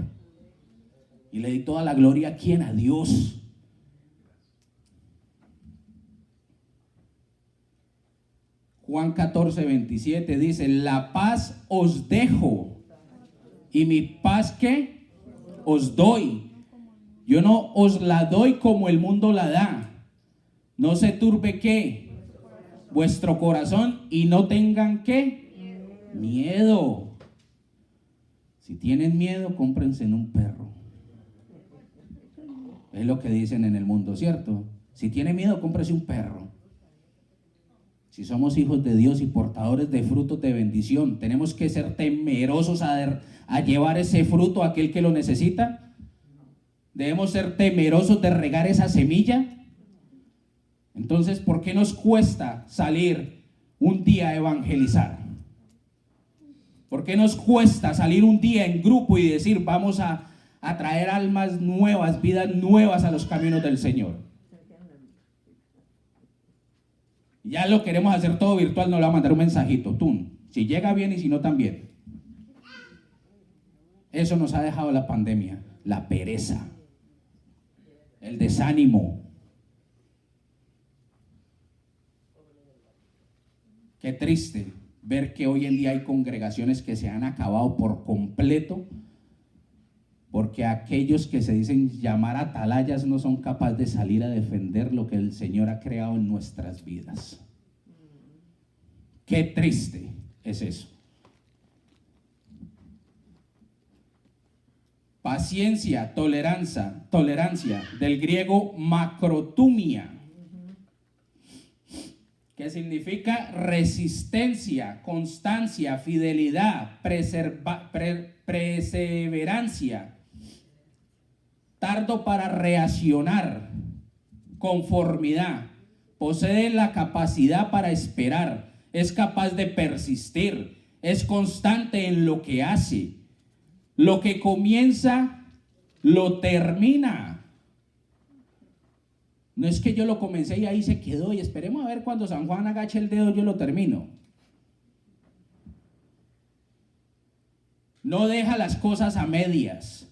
Y le di toda la gloria a quién, a Dios. Juan 14:27 dice, la paz os dejo y mi paz ¿qué? Os doy. Yo no os la doy como el mundo la da. No se turbe ¿qué? Vuestro corazón y no tengan ¿qué? Miedo. Si tienen miedo, cómprense en un perro. Es lo que dicen en el mundo, ¿cierto? Si tiene miedo, cómprese un perro. Si somos hijos de Dios y portadores de frutos de bendición, tenemos que ser temerosos a llevar ese fruto a aquel que lo necesita. Debemos ser temerosos de regar esa semilla. Entonces, ¿por qué nos cuesta salir un día a evangelizar? ¿Por qué nos cuesta salir un día en grupo y decir, vamos a traer almas nuevas, vidas nuevas a los caminos del Señor? Ya lo queremos hacer todo virtual, nos lo va a mandar un mensajito, tú. Si llega bien y si no también. Eso nos ha dejado la pandemia, la pereza, el desánimo. Qué triste ver que hoy en día hay congregaciones que se han acabado por completo porque aquellos que se dicen llamar atalayas no son capaces de salir a defender lo que el Señor ha creado en nuestras vidas. Qué triste es eso. Paciencia, tolerancia, del griego macrotumia, que significa resistencia, constancia, fidelidad, perseverancia, tardo para reaccionar, conformidad, posee la capacidad para esperar, es capaz de persistir, es constante en lo que hace, lo que comienza, lo termina. No es que yo lo comencé y ahí se quedó y esperemos a ver cuando San Juan agache el dedo yo lo termino. No deja las cosas a medias.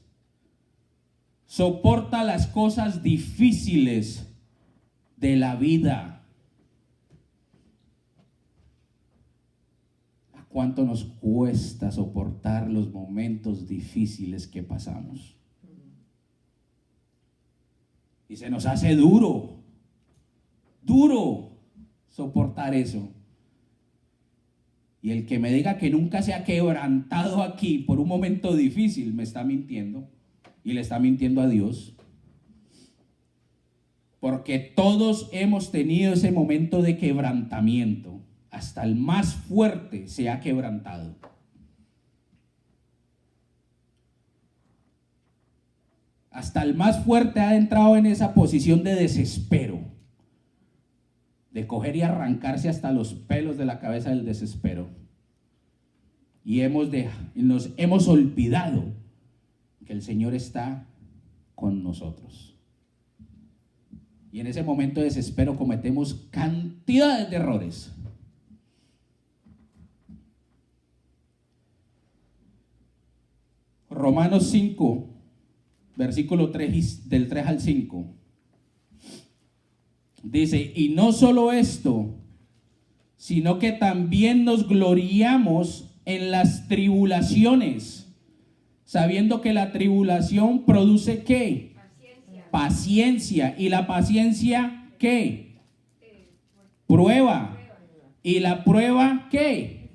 Soporta las cosas difíciles de la vida. ¿A cuánto nos cuesta soportar los momentos difíciles que pasamos? Y se nos hace duro soportar eso. Y el que me diga que nunca se ha quebrantado aquí por un momento difícil, me está mintiendo. Y le está mintiendo a Dios. Porque todos hemos tenido ese momento de quebrantamiento. Hasta el más fuerte se ha quebrantado. Hasta el más fuerte ha entrado en esa posición de desespero. De coger y arrancarse hasta los pelos de la cabeza del desespero. Y nos hemos olvidado que el Señor está con nosotros. Y en ese momento de desespero cometemos cantidades de errores. Romanos 5, versículo 3, del 3 al 5. Dice, y no solo esto, sino que también nos gloriamos en las tribulaciones, sabiendo que la tribulación produce ¿qué? Paciencia. ¿Y la paciencia qué? Prueba. ¿Y la prueba qué?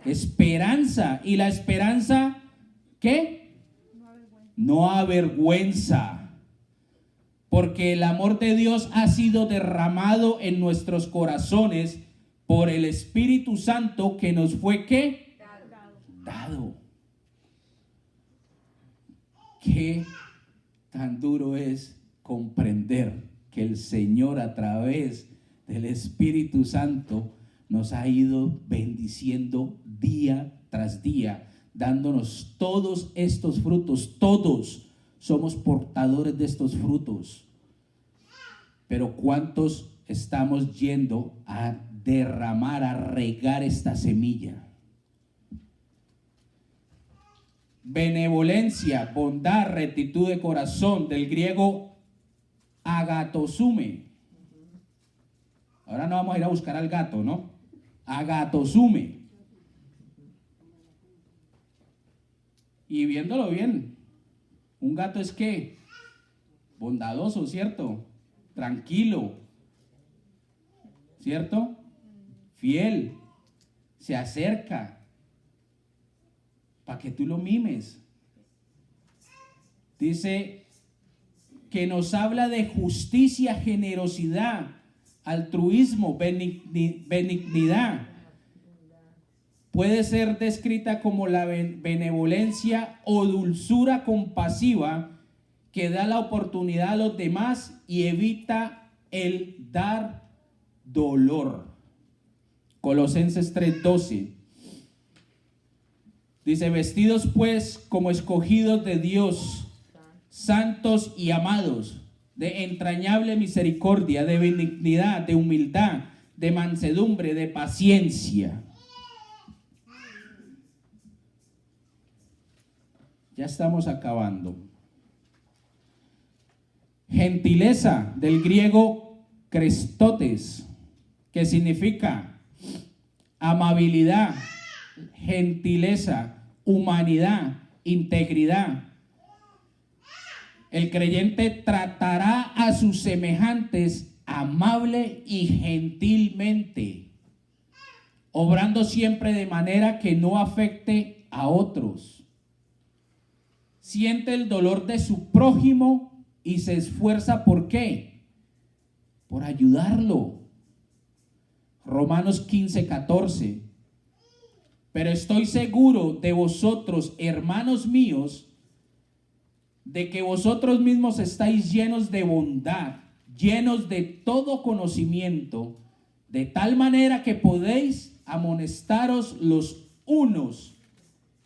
Esperanza. ¿Y la esperanza qué? No avergüenza. Porque el amor de Dios ha sido derramado en nuestros corazones por el Espíritu Santo que nos fue ¿qué? Dado. Qué tan duro es comprender que el Señor a través del Espíritu Santo nos ha ido bendiciendo día tras día, dándonos todos estos frutos. Todos somos portadores de estos frutos. Pero ¿cuántos estamos yendo a derramar, a regar esta semilla? Benevolencia, bondad, rectitud de corazón, del griego agatosume. Ahora no vamos a ir a buscar al gato, ¿no? Agatosume. Y viéndolo bien, un gato es ¿qué? Bondadoso, ¿cierto? Tranquilo, ¿cierto? Fiel, se acerca para que tú lo mimes. Dice que nos habla de justicia, generosidad, altruismo, benignidad. Puede ser descrita como la benevolencia o dulzura compasiva que da la oportunidad a los demás y evita el dar dolor. Colosenses 3:12. Dice, vestidos pues como escogidos de Dios, santos y amados, de entrañable misericordia, de benignidad, de humildad, de mansedumbre, de paciencia. Ya estamos acabando. Gentileza, del griego crestotes, que significa amabilidad, gentileza, humanidad, integridad. El creyente tratará a sus semejantes amable y gentilmente, obrando siempre de manera que no afecte a otros. Siente el dolor de su prójimo y se esfuerza ¿por qué? Por ayudarlo. Romanos 15:14. Pero estoy seguro de vosotros, hermanos míos, de que vosotros mismos estáis llenos de bondad, llenos de todo conocimiento, de tal manera que podéis amonestaros los unos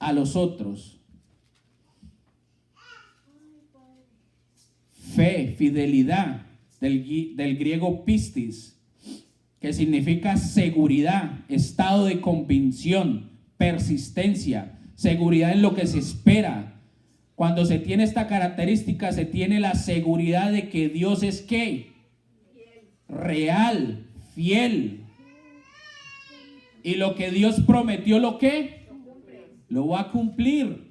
a los otros. Fe, fidelidad, del griego pistis, que significa seguridad, estado de convicción, persistencia, seguridad en lo que se espera. Cuando se tiene esta característica, se tiene la seguridad de que Dios es ¿qué? Real, fiel. Y lo que Dios prometió, ¿lo qué? Lo va a cumplir.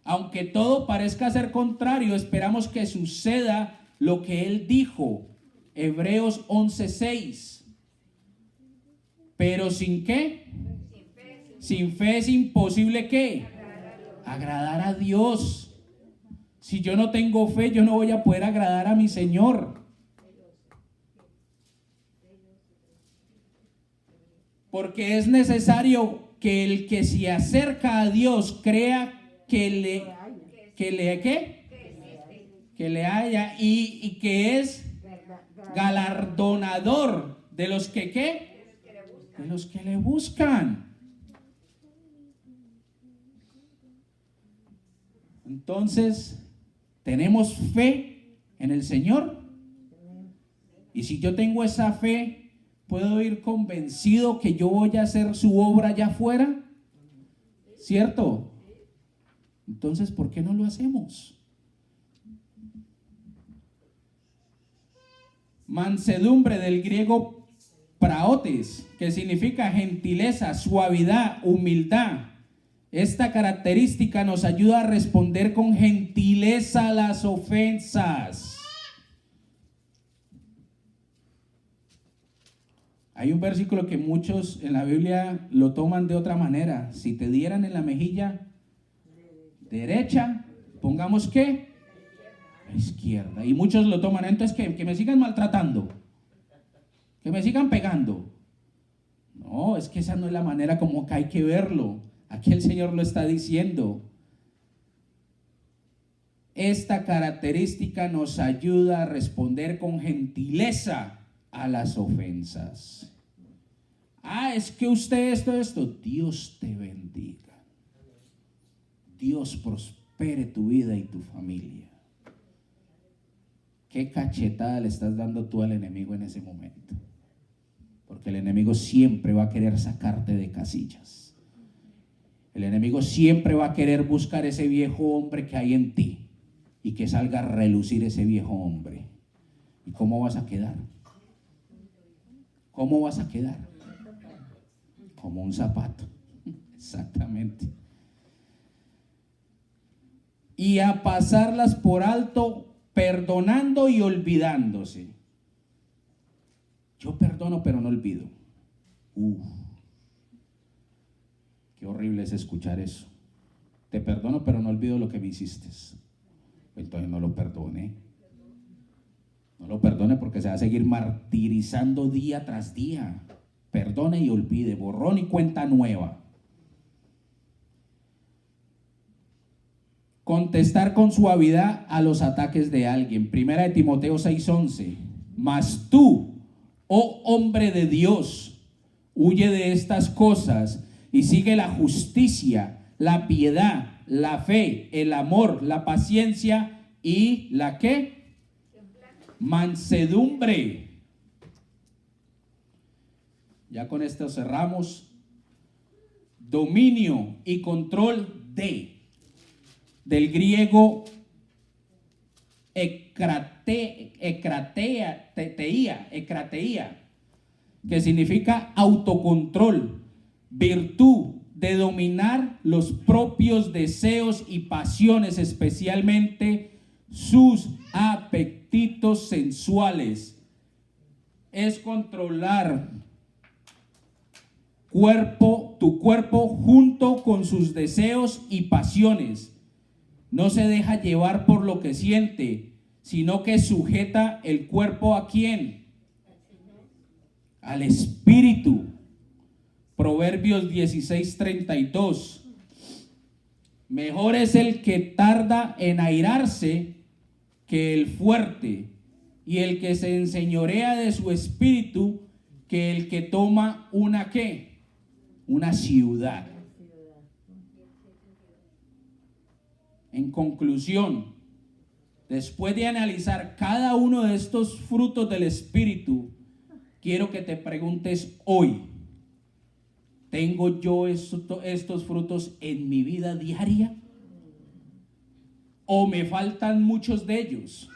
Aunque todo parezca ser contrario, esperamos que suceda lo que Él dijo. Hebreos 11:6. Pero sin qué? Sin fe es imposible, ¿qué? Agradar a Dios. Si yo no tengo fe, yo no voy a poder agradar a mi Señor. Porque es necesario que el que se acerca a Dios crea que le haya y que es galardonador de los que ¿qué? De los que le buscan. Entonces, ¿tenemos fe en el Señor? Y si yo tengo esa fe, ¿puedo ir convencido que yo voy a hacer su obra allá afuera? ¿Cierto? Entonces, ¿por qué no lo hacemos? Mansedumbre, del griego praotes, que significa gentileza, suavidad, humildad. Esta característica nos ayuda a responder con gentileza a las ofensas. Hay un versículo que muchos en la Biblia lo toman de otra manera. Si te dieran en la mejilla derecha, pongamos ¿qué? Izquierda. Y muchos lo toman, entonces que me sigan maltratando, que me sigan pegando. No, es que esa no es la manera como que hay que verlo. Aquí el Señor lo está diciendo. Esta característica nos ayuda a responder con gentileza a las ofensas. Es que usted esto. Dios te bendiga. Dios prospere tu vida y tu familia. ¿Qué cachetada le estás dando tú al enemigo en ese momento? Porque el enemigo siempre va a querer sacarte de casillas. El enemigo siempre va a querer buscar ese viejo hombre que hay en ti y que salga a relucir ese viejo hombre. ¿Y cómo vas a quedar? ¿Cómo vas a quedar? Como un zapato. Exactamente. Y a pasarlas por alto, perdonando y olvidándose. Yo perdono, pero no olvido. Qué horrible es escuchar eso. Te perdono, pero no olvido lo que me hiciste. Entonces no lo perdone. No lo perdone porque se va a seguir martirizando día tras día. Perdone y olvide, borrón y cuenta nueva. Contestar con suavidad a los ataques de alguien. Primera de Timoteo 6:11. Mas tú, oh hombre de Dios, huye de estas cosas y sigue la justicia, la piedad, la fe, el amor, la paciencia y la ¿qué? Mansedumbre. Ya con esto cerramos. Dominio y control del griego ekrateia, que significa autocontrol, virtud de dominar los propios deseos y pasiones, especialmente sus apetitos sensuales. Es controlar tu cuerpo junto con sus deseos y pasiones. No se deja llevar por lo que siente, sino que sujeta el cuerpo ¿a quién? Al espíritu. Proverbios 16:32. Mejor es el que tarda en airarse que el fuerte, y el que se enseñorea de su espíritu que el que toma una ¿qué? Una ciudad. En conclusión, después de analizar cada uno de estos frutos del espíritu, quiero que te preguntes hoy: ¿tengo yo estos frutos en mi vida diaria? ¿O me faltan muchos de ellos?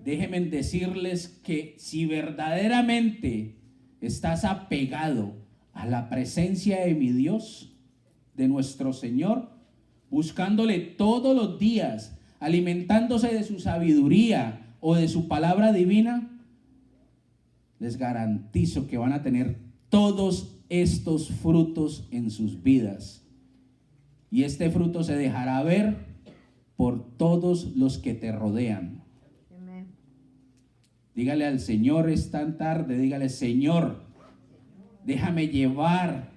Déjenme decirles que si verdaderamente estás apegado a la presencia de mi Dios, de nuestro Señor, buscándole todos los días, alimentándose de su sabiduría o de su palabra divina, les garantizo que van a tener todos estos frutos en sus vidas. Y este fruto se dejará ver por todos los que te rodean. Amén. Dígale al Señor esta tarde, dígale: Señor, déjame llevar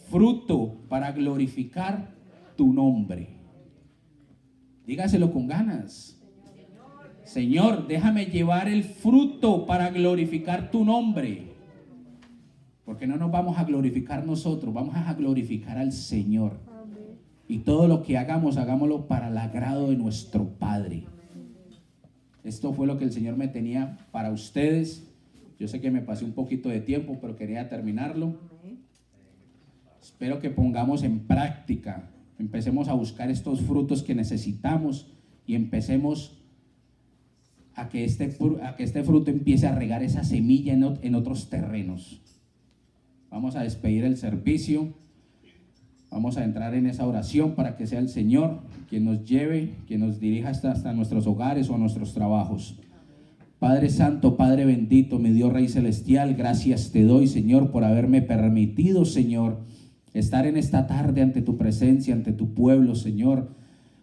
fruto para glorificar tu nombre. Dígaselo con ganas. Señor, déjame llevar el fruto para glorificar tu nombre. Porque no nos vamos a glorificar nosotros, vamos a glorificar al Señor. Amén. Y todo lo que hagamos, hagámoslo para el agrado de nuestro Padre. Esto fue lo que el Señor me tenía para ustedes. Yo sé que me pasé un poquito de tiempo, pero quería terminarlo. Amén. Espero que pongamos en práctica, empecemos a buscar estos frutos que necesitamos y empecemos a que este fruto empiece a regar esa semilla en otros terrenos. Vamos a despedir el servicio, vamos a entrar en esa oración para que sea el Señor quien nos lleve, quien nos dirija hasta nuestros hogares o a nuestros trabajos. Padre Santo, Padre bendito, mi Dios Rey Celestial, gracias te doy, Señor, por haberme permitido, Señor, estar en esta tarde ante tu presencia, ante tu pueblo, Señor,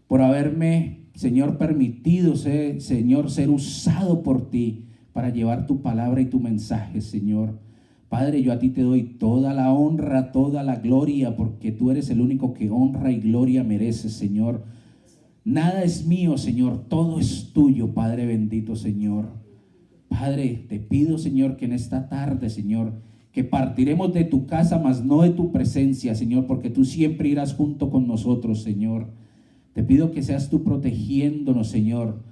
por haberme, Señor, permitido, Señor, ser usado por ti para llevar tu palabra y tu mensaje, Señor. Padre, yo a ti te doy toda la honra, toda la gloria, porque tú eres el único que honra y gloria mereces, Señor. Nada es mío, Señor, todo es tuyo, Padre bendito, Señor. Padre, te pido, Señor, que en esta tarde, Señor, que partiremos de tu casa, mas no de tu presencia, Señor, porque tú siempre irás junto con nosotros, Señor. Te pido que seas tú protegiéndonos, Señor,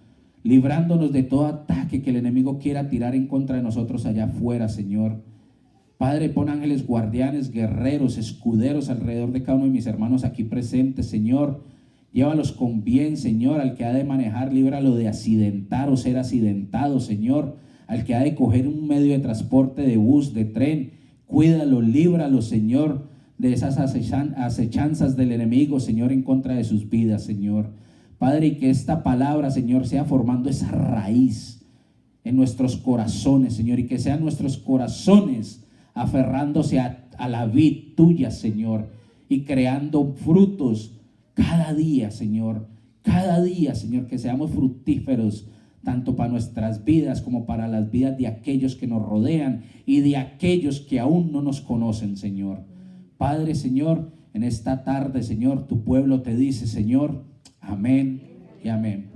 librándonos de todo ataque que el enemigo quiera tirar en contra de nosotros allá afuera, Señor. Padre, pon ángeles guardianes, guerreros, escuderos alrededor de cada uno de mis hermanos aquí presentes, Señor. Llévalos con bien, Señor. Al que ha de manejar, líbralo de accidentar o ser accidentado, Señor. Al que ha de coger un medio de transporte, de bus, de tren, cuídalo, líbralo, Señor, de esas acechanzas del enemigo, Señor, en contra de sus vidas, Señor. Padre, y que esta palabra, Señor, sea formando esa raíz en nuestros corazones, Señor, y que sean nuestros corazones aferrándose a la vid tuya, Señor, y creando frutos cada día, Señor, que seamos fructíferos, tanto para nuestras vidas como para las vidas de aquellos que nos rodean y de aquellos que aún no nos conocen, Señor. Padre, Señor, en esta tarde, Señor, tu pueblo te dice, Señor, amén y amén.